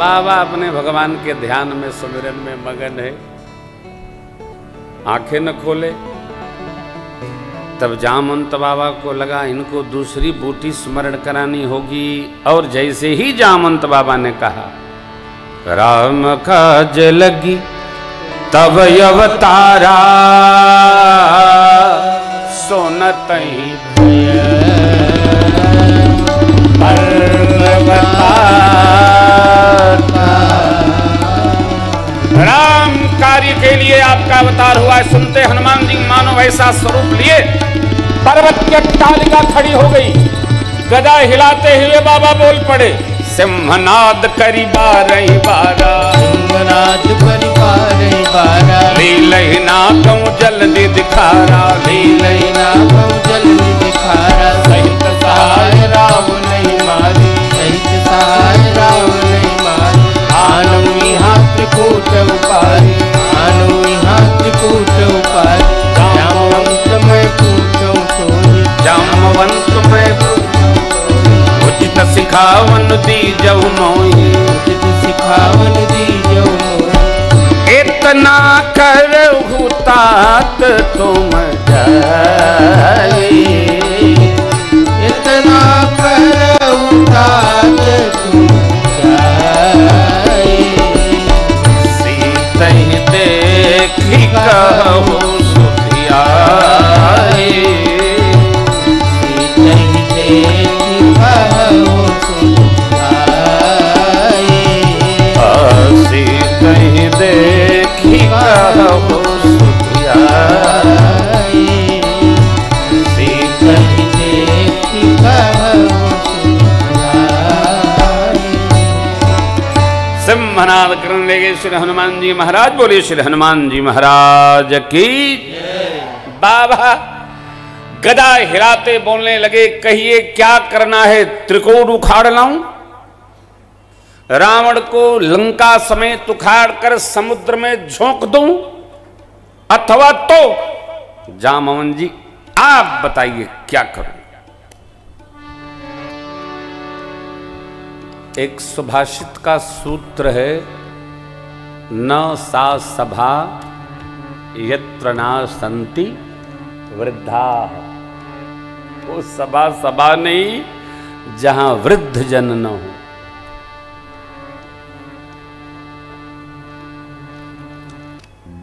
बाबा अपने भगवान के ध्यान में सुमिरन में मगन है, आंखें न खोले। तब जामवंत बाबा को लगा इनको दूसरी बूटी स्मरण करानी होगी, और जैसे ही जामवंत बाबा ने कहा राम काज लगी तब अवतारा, सोनत राम कार्य के लिए आपका अवतार हुआ है। सुनते हनुमान जी मानो वैसा स्वरूप लिए पर्वत की टालिका खड़ी हो गई, गदा हिलाते हुए बाबा बोल पड़े सिंहनाद करी बारही बारा, सिंहनाद करी बारही बारा, लीलहि नाकौ जल्दी दिखारा, लीलहि नाकौ जल्दी दिखारा, सहित सहाय राम नहीं मारी, सहित सहाय राम नहीं मारी, आनौ यहाँ त्रिकूट उपारी, आनौ यहाँ त्रिकूट उपारी, जामवंत मैं पूछूं सोई, जामवंत मैं उचित सिखावन दीजहु मोहि, उचित सिखावन दीजहु मोहि, इतना करहु तात तुम जाई, इतना करहु तात तुम जाई, सीतहि देखि कहु सुधियाई, सीतहि देखि कहु सुधियाई, सीतहि देखि कहु सुधियाई, सीतहि देखि कहु सुधियाई। सिंहनाद करने लगे श्री हनुमान जी महाराज। बोले श्री हनुमान जी महाराज की। बाबा गदा हिलाते बोलने लगे कहिए क्या करना है, त्रिकोण उखाड़ लाऊं, रावण को लंका समेत उखाड़ कर समुद्र में झोंक दूं, अथवा तो जामवन जी आप बताइए क्या करूं। एक सुभाषित का सूत्र है, न सा सभा यत्र न संति वृद्धा। वो सभा नहीं जहां वृद्ध जन न हो।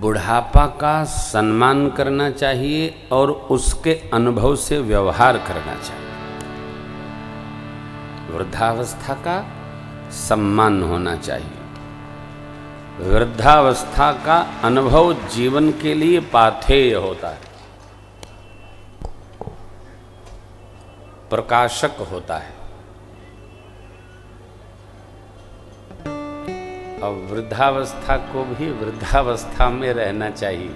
बुढ़ापा का सम्मान करना चाहिए और उसके अनुभव से व्यवहार करना चाहिए। वृद्धावस्था का सम्मान होना चाहिए। वृद्धावस्था का अनुभव जीवन के लिए पाथेय होता है, प्रकाशक होता है। और वृद्धावस्था को भी वृद्धावस्था में रहना चाहिए।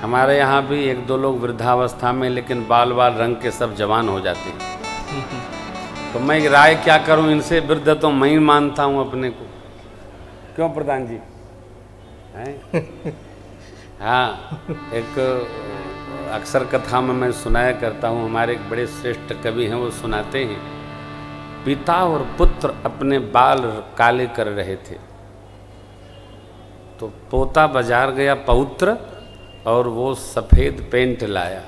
हमारे यहाँ भी एक दो लोग वृद्धावस्था में लेकिन बाल बाल रंग के सब जवान हो जाते हैं। तो मैं राय क्या करूं इनसे, वृद्ध तो मैं ही मानता हूं अपने को। क्यों प्रधान जी हैं? हाँ, एक अक्सर कथा में मैं सुनाया करता हूं, हमारे एक बड़े श्रेष्ठ कवि हैं, वो सुनाते हैं पिता और पुत्र अपने बाल काले कर रहे थे, तो पोता बाजार गया पौत्र और वो सफ़ेद पेंट लाया,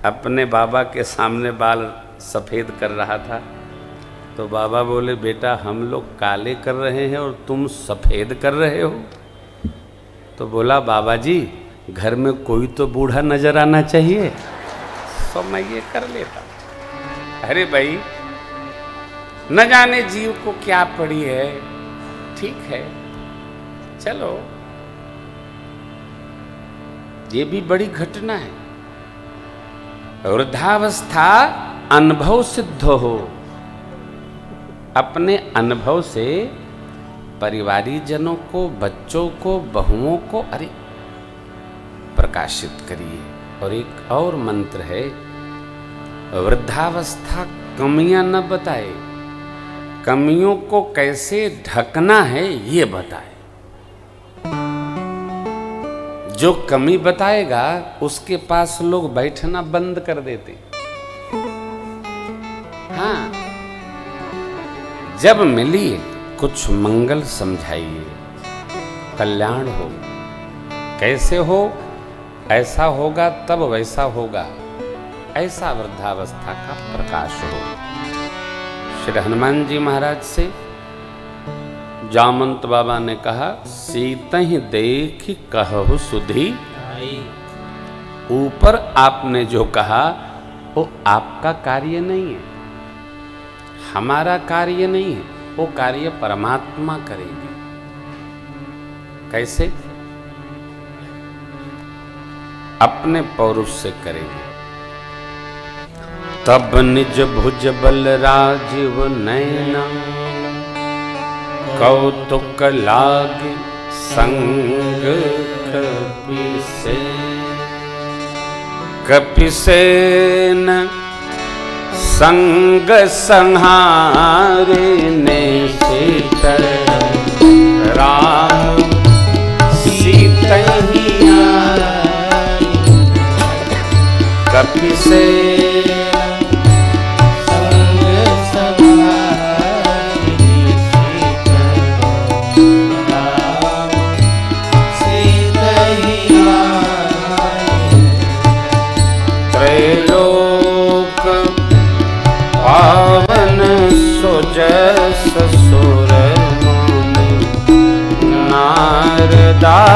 अपने बाबा के सामने बाल सफ़ेद कर रहा था। तो बाबा बोले बेटा हम लोग काले कर रहे हैं और तुम सफ़ेद कर रहे हो। तो बोला बाबा जी घर में कोई तो बूढ़ा नजर आना चाहिए, तो मैं ये कर लेता। अरे भाई न जाने जीव को क्या पड़ी है, ठीक है चलो, ये भी बड़ी घटना है। वृद्धावस्था अनुभव सिद्ध हो, अपने अनुभव से परिवारीजनों को, बच्चों को, बहुओं को अरे प्रकाशित करिए। और एक और मंत्र है, वृद्धावस्था कमियां न बताए, कमियों को कैसे ढकना है ये बताए। जो कमी बताएगा उसके पास लोग बैठना बंद कर देते। हाँ, जब मिलिए कुछ मंगल समझाइए, कल्याण हो। कैसे हो? ऐसा होगा तब वैसा होगा, ऐसा वृद्धावस्था का प्रकाश हो। श्री हनुमान जी महाराज से जामंत बाबा ने कहा, सीतहि देखि कहु सुधी। ऊपर आपने जो कहा वो आपका कार्य नहीं है, हमारा कार्य नहीं है, वो कार्य परमात्मा करेगी। कैसे? अपने पौरुष से करेगी। तब निज भुज बल राजीव नैना, कौतुक लागे संग कपिसेन संग संहारे ने सीतर राम सीतैया। कपिसेन जस सुर मुनि नारदादि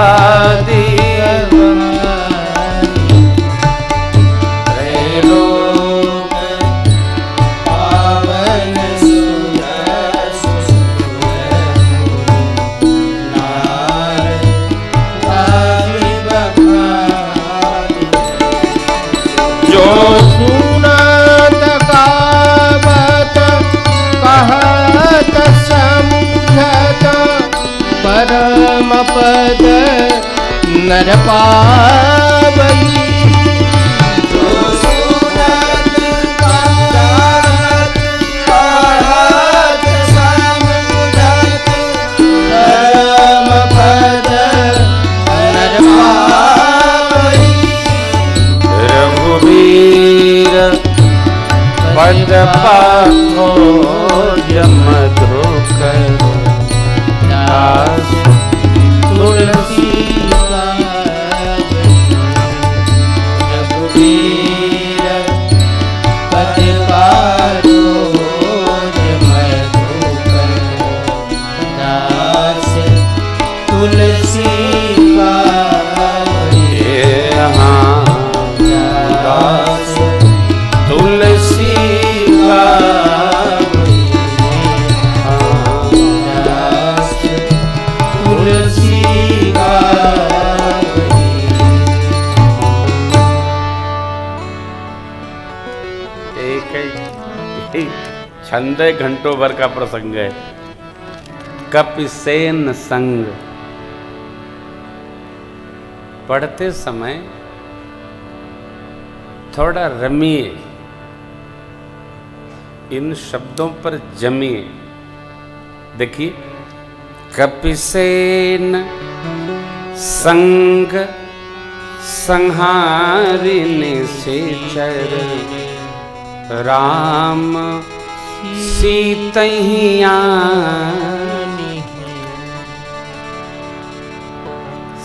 त्रैलोक पावन सुजस सुर मुनि नारदादि बखानी। जो सुनत कावत कहत समझत परम पद नर पावई। जो सुनत कहत समझत परम पद नर पावई। रघुवीर पद पाखो मधुकर दास तुलसी रघुवीर पद पाखो मधुकर दास तुलसी दास तुलसी छंद घंटों भर का प्रसंग है। कपिसेन संग पढ़ते समय थोड़ा रमिए, इन शब्दों पर जमिए। देखिए, कपिसेन संग संहारिनि निशाचर राम सीतैया।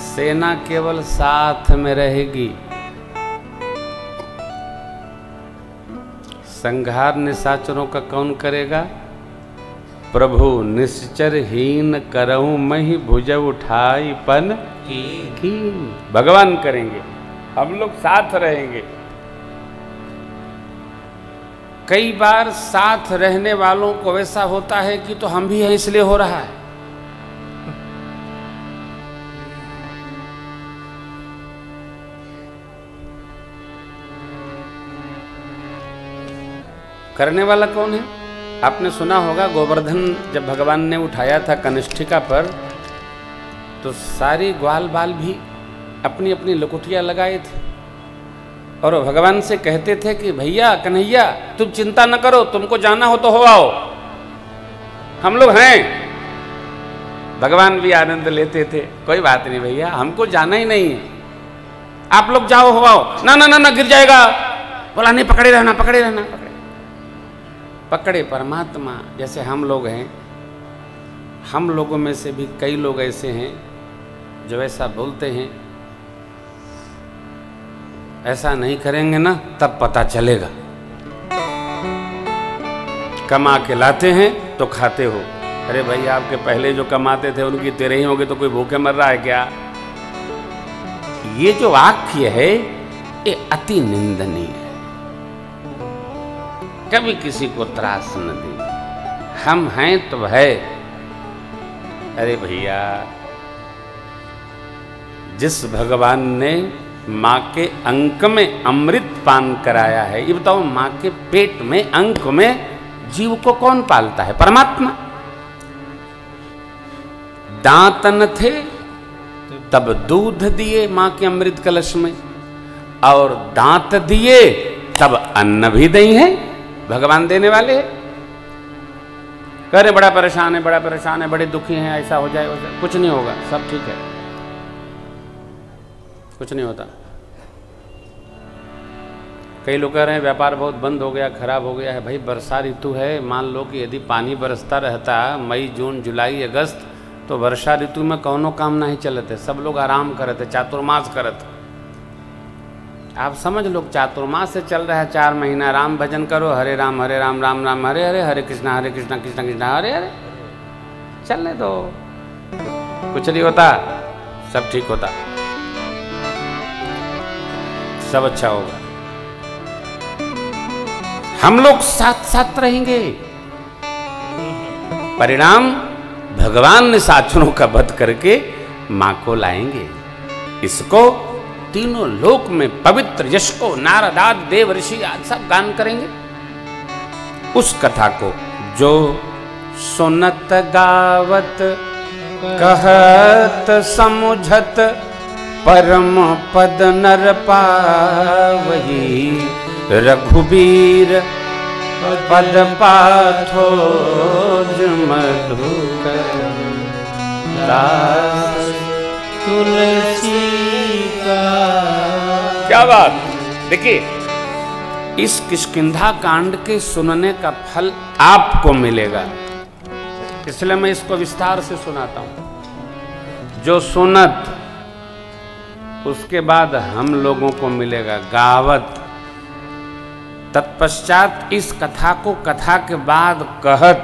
सेना केवल साथ में रहेगी, संहार निशाचरों का कौन करेगा? प्रभु निश्चरहीन करऊं मही भुज उठाई पन की। भगवान करेंगे, हम लोग साथ रहेंगे। कई बार साथ रहने वालों को ऐसा होता है कि तो हम भी हैं इसलिए हो रहा है। करने वाला कौन है? आपने सुना होगा, गोवर्धन जब भगवान ने उठाया था कनिष्ठिका पर, तो सारी ग्वाल बाल भी अपनी अपनी लकुटियां लगाए थे और भगवान से कहते थे कि भैया कन्हैया तुम चिंता न करो, तुमको जाना हो तो हो आओ, हम लोग हैं। भगवान भी आनंद लेते थे, कोई बात नहीं भैया, हमको जाना ही नहीं है, आप लोग जाओ हो आओ। ना ना ना ना गिर जाएगा। बोला नहीं, पकड़े रहना पकड़े रहना पकड़े। पकड़े परमात्मा। जैसे हम लोग हैं, हम लोगों में से भी कई लोग ऐसे हैं जो ऐसा बोलते हैं, ऐसा नहीं करेंगे ना तब पता चलेगा। कमा के लाते हैं तो खाते हो। अरे भाई, आपके पहले जो कमाते थे उनकी तेरे ही होंगे तो कोई भूखे मर रहा है क्या? ये जो वाक्य है ये अति निंदनीय है। कभी किसी को त्रास न दे। हम हैं तो है। अरे भैया, जिस भगवान ने माँ के अंक में अमृत पान कराया है, ये बताओ, माँ के पेट में अंक में जीव को कौन पालता है? परमात्मा। दांत न थे तब दूध दिए माँ के अमृत कलश में, और दांत दिए तब अन्न भी दही है। भगवान देने वाले हैं। कह रहे बड़ा परेशान है, बड़ा परेशान है, बड़े दुखी हैं, ऐसा हो जाए, कुछ नहीं होगा, सब ठीक है, कुछ नहीं होता। कई लोग कह रहे हैं व्यापार बहुत बंद हो गया, खराब हो गया है। भाई, वर्षा ऋतु है। मान लो कि यदि पानी बरसता रहता मई, जून, जुलाई, अगस्त, तो वर्षा ऋतु में कौनो काम नहीं चलते, सब लोग आराम करते, चातुर्मास करते। आप समझ लो, चातुर्मास से चल रहा है 4 महीना। राम भजन करो, हरे राम राम राम हरे हरे, हरे कृष्णा कृष्णा कृष्णा हरे हरे। चलने दो, कुछ नहीं होता, सब ठीक होता, सब अच्छा होगा। हम लोग साथ साथ रहेंगे। परिणाम भगवान ने साक्षरों का वध करके मां को लाएंगे। इसको तीनों लोक में पवित्र यश को नारद आदि देव ऋषि आदि सब गान करेंगे। उस कथा को जो सुनत गावत कहत समुझत परम पद नर पावही, रघुबीर पद पाथो मधुकर दास तुलसी का। क्या बात! देखिए, इस किष्किंधा कांड के सुनने का फल आपको मिलेगा, इसलिए मैं इसको विस्तार से सुनाता हूं। जो सुनत, उसके बाद हम लोगों को मिलेगा गावत, तत्पश्चात इस कथा को कथा के बाद कहत,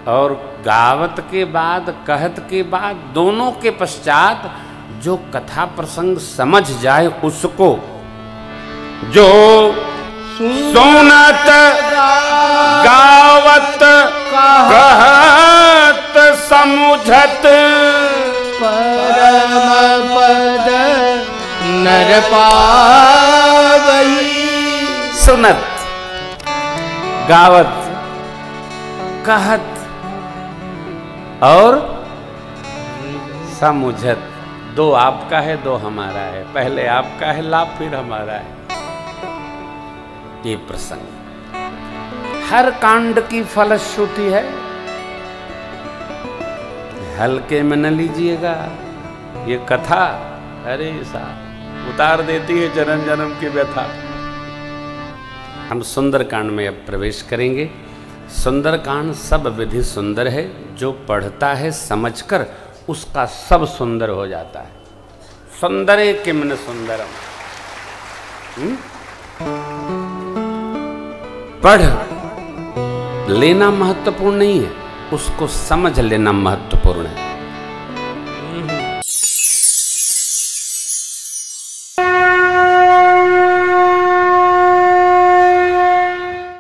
और गावत के बाद कहत के बाद दोनों के पश्चात जो कथा प्रसंग समझ जाए उसको, जो सुनत गावत कहत समुझत परम पद नर पावही। सुनत, गावत, कहत और समुझत। दो आपका है, दो हमारा है। पहले आपका है लाभ, फिर हमारा है। ये प्रसंग हर कांड की फलश्रुति है, हल्के में न लीजिएगा। ये कथा अरे साहब उतार देती है जन्म जन्म की व्यथा। हम सुंदरकांड में अब प्रवेश करेंगे। सुंदरकांड सब विधि सुंदर है, जो पढ़ता है समझकर उसका सब सुंदर हो जाता है। सुंदरे किम्न सुंदरम। पढ़ लेना महत्वपूर्ण नहीं है, उसको समझ लेना महत्वपूर्ण है।